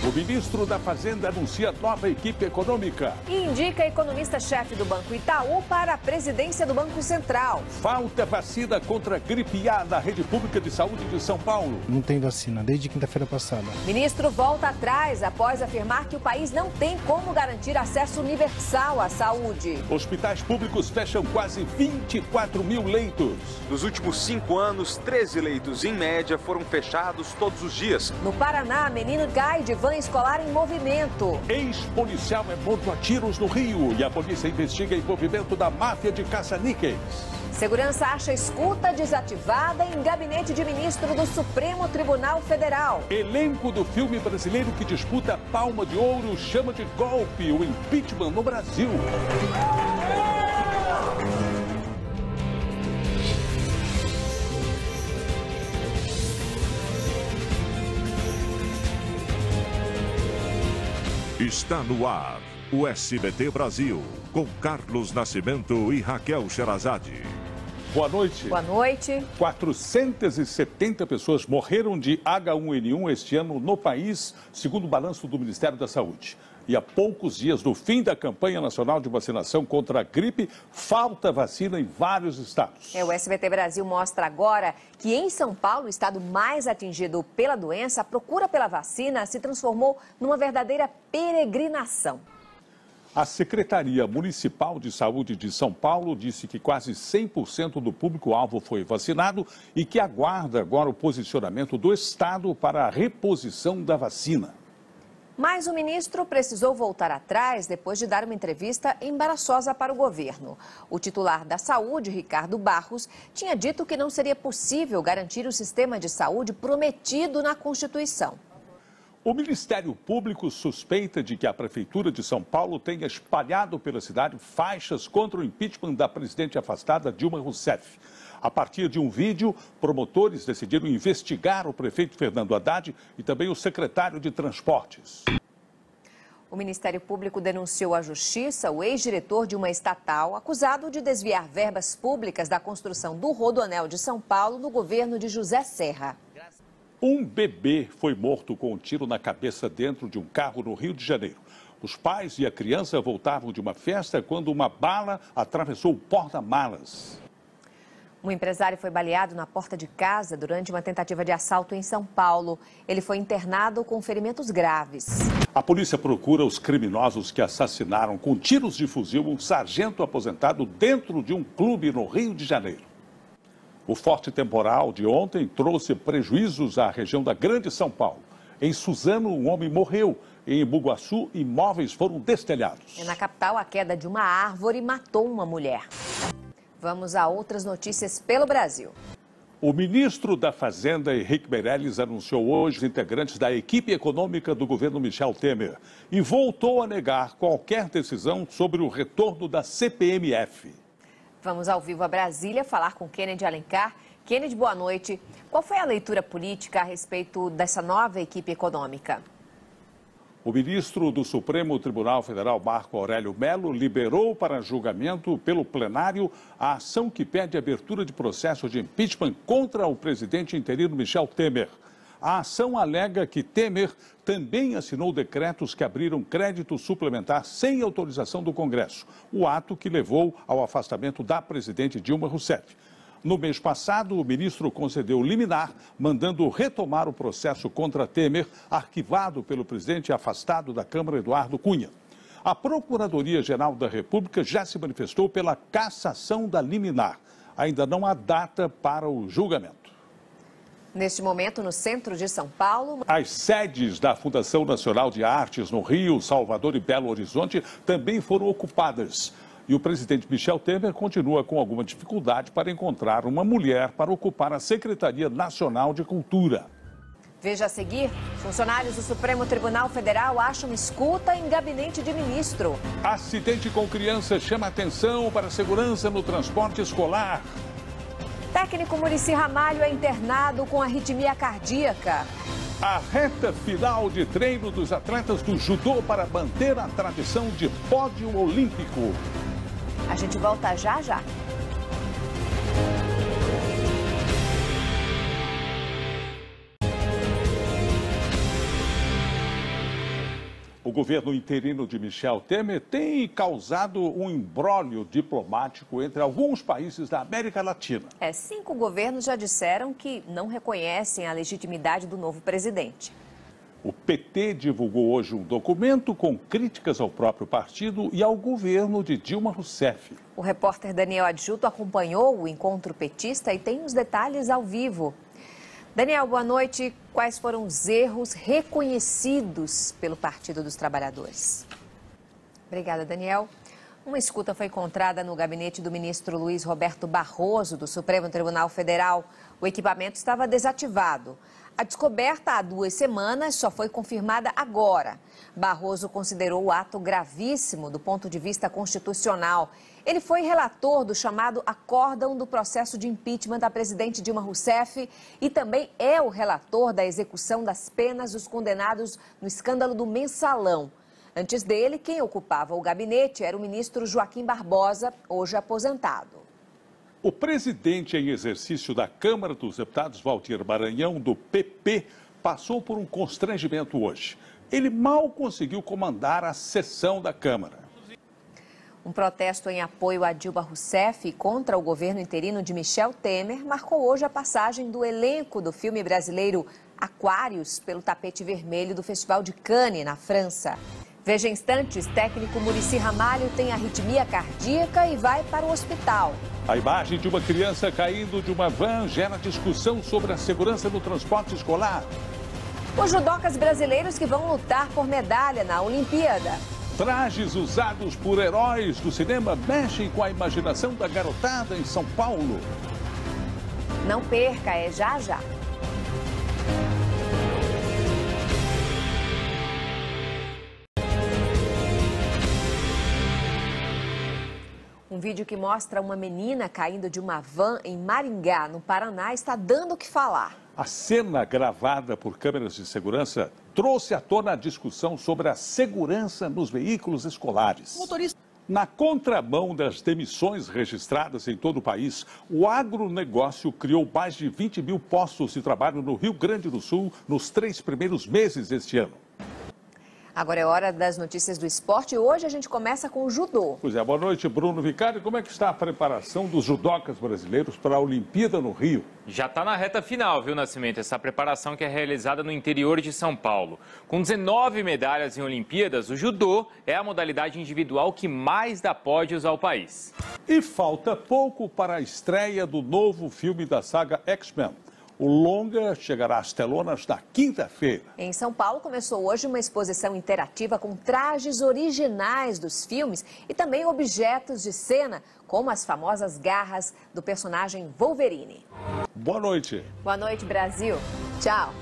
O ministro da Fazenda anuncia nova equipe econômica. E indica economista-chefe do Banco Itaú para a presidência do Banco Central. Falta vacina contra a gripe A na rede pública de saúde de São Paulo. Não tem vacina desde quinta-feira passada. Ministro volta atrás após afirmar que o país não tem como garantir acesso universal à saúde. Hospitais públicos fecham quase 24 mil leitos. Nos últimos 5 anos, 13 leitos em média foram fechados todos os dias. No Paraná, menino cai de van escolar em movimento. Ex-policial é morto a tiros no Rio e a polícia investiga envolvimento da máfia de caça-níqueis. Segurança acha escuta desativada em gabinete de ministro do Supremo Tribunal Federal. Elenco do filme brasileiro que disputa a Palma de Ouro chama de golpe o impeachment no Brasil. Está no ar o SBT Brasil, com Carlos Nascimento e Raquel Sherazade. Boa noite. Boa noite. 470 pessoas morreram de H1N1 este ano no país, segundo o balanço do Ministério da Saúde. E a poucos dias do fim da campanha nacional de vacinação contra a gripe, falta vacina em vários estados. O SBT Brasil mostra agora que em São Paulo, o estado mais atingido pela doença, a procura pela vacina se transformou numa verdadeira peregrinação. A Secretaria Municipal de Saúde de São Paulo disse que quase 100% do público-alvo foi vacinado e que aguarda agora o posicionamento do estado para a reposição da vacina. Mas o ministro precisou voltar atrás depois de dar uma entrevista embaraçosa para o governo. O titular da Saúde, Ricardo Barros, tinha dito que não seria possível garantir o sistema de saúde prometido na Constituição. O Ministério Público suspeita de que a Prefeitura de São Paulo tenha espalhado pela cidade faixas contra o impeachment da presidente afastada Dilma Rousseff. A partir de um vídeo, promotores decidiram investigar o prefeito Fernando Haddad e também o secretário de Transportes. O Ministério Público denunciou à Justiça o ex-diretor de uma estatal acusado de desviar verbas públicas da construção do Rodoanel de São Paulo no governo de José Serra. Um bebê foi morto com um tiro na cabeça dentro de um carro no Rio de Janeiro. Os pais e a criança voltavam de uma festa quando uma bala atravessou o porta-malas. Um empresário foi baleado na porta de casa durante uma tentativa de assalto em São Paulo. Ele foi internado com ferimentos graves. A polícia procura os criminosos que assassinaram com tiros de fuzil um sargento aposentado dentro de um clube no Rio de Janeiro. O forte temporal de ontem trouxe prejuízos à região da Grande São Paulo. Em Suzano, um homem morreu. Em Bugaçu, imóveis foram destelhados. Na capital, a queda de uma árvore matou uma mulher. Vamos a outras notícias pelo Brasil. O ministro da Fazenda, Henrique Meirelles, anunciou hoje os integrantes da equipe econômica do governo Michel Temer e voltou a negar qualquer decisão sobre o retorno da CPMF. Vamos ao vivo a Brasília falar com Kennedy Alencar. Kennedy, boa noite. Qual foi a leitura política a respeito dessa nova equipe econômica? O ministro do Supremo Tribunal Federal, Marco Aurélio Mello, liberou para julgamento pelo plenário a ação que pede abertura de processo de impeachment contra o presidente interino Michel Temer. A ação alega que Temer também assinou decretos que abriram crédito suplementar sem autorização do Congresso, o ato que levou ao afastamento da presidente Dilma Rousseff. No mês passado, o ministro concedeu liminar, mandando retomar o processo contra Temer, arquivado pelo presidente afastado da Câmara, Eduardo Cunha. A Procuradoria-Geral da República já se manifestou pela cassação da liminar. Ainda não há data para o julgamento. Neste momento, no centro de São Paulo... As sedes da Fundação Nacional de Artes no Rio, Salvador e Belo Horizonte também foram ocupadas. E o presidente Michel Temer continua com alguma dificuldade para encontrar uma mulher para ocupar a Secretaria Nacional de Cultura. Veja a seguir, funcionários do Supremo Tribunal Federal acham escuta em gabinete de ministro. Acidente com criança chama atenção para a segurança no transporte escolar. Técnico Muricy Ramalho é internado com arritmia cardíaca. A reta final de treino dos atletas do judô para manter a tradição de pódio olímpico. A gente volta já já. O governo interino de Michel Temer tem causado um imbróglio diplomático entre alguns países da América Latina. 5 governos já disseram que não reconhecem a legitimidade do novo presidente. O PT divulgou hoje um documento com críticas ao próprio partido e ao governo de Dilma Rousseff. O repórter Daniel Adjuto acompanhou o encontro petista e tem os detalhes ao vivo. Daniel, boa noite. Quais foram os erros reconhecidos pelo Partido dos Trabalhadores? Obrigada, Daniel. Uma escuta foi encontrada no gabinete do ministro Luiz Roberto Barroso, do Supremo Tribunal Federal. O equipamento estava desativado. A descoberta há 2 semanas só foi confirmada agora. Barroso considerou o ato gravíssimo do ponto de vista constitucional. Ele foi relator do chamado acórdão do processo de impeachment da presidente Dilma Rousseff e também é o relator da execução das penas dos condenados no escândalo do Mensalão. Antes dele, quem ocupava o gabinete era o ministro Joaquim Barbosa, hoje aposentado. O presidente em exercício da Câmara dos Deputados, Walter Maranhão, do PP, passou por um constrangimento hoje. Ele mal conseguiu comandar a sessão da Câmara. Um protesto em apoio a Dilma Rousseff e contra o governo interino de Michel Temer marcou hoje a passagem do elenco do filme brasileiro Aquários pelo tapete vermelho do Festival de Cannes, na França. Veja em instantes, técnico Muricy Ramalho tem arritmia cardíaca e vai para o hospital. A imagem de uma criança caindo de uma van gera discussão sobre a segurança no transporte escolar. Os judocas brasileiros que vão lutar por medalha na Olimpíada. Trajes usados por heróis do cinema mexem com a imaginação da garotada em São Paulo. Não perca, é já já. Um vídeo que mostra uma menina caindo de uma van em Maringá, no Paraná, está dando o que falar. A cena gravada por câmeras de segurança trouxe à tona a discussão sobre a segurança nos veículos escolares. Na contramão das demissões registradas em todo o país, o agronegócio criou mais de 20 mil postos de trabalho no Rio Grande do Sul nos 3 primeiros meses deste ano. Agora é hora das notícias do esporte e hoje a gente começa com o judô. Pois é, boa noite, Bruno Vicari. Como é que está a preparação dos judocas brasileiros para a Olimpíada no Rio? Já está na reta final, viu, Nascimento? Essa preparação que é realizada no interior de São Paulo. Com 19 medalhas em Olimpíadas, o judô é a modalidade individual que mais dá pódios ao país. E falta pouco para a estreia do novo filme da saga X-Men. O longa chegará às telonas na quinta-feira. Em São Paulo começou hoje uma exposição interativa com trajes originais dos filmes e também objetos de cena, como as famosas garras do personagem Wolverine. Boa noite. Boa noite, Brasil. Tchau.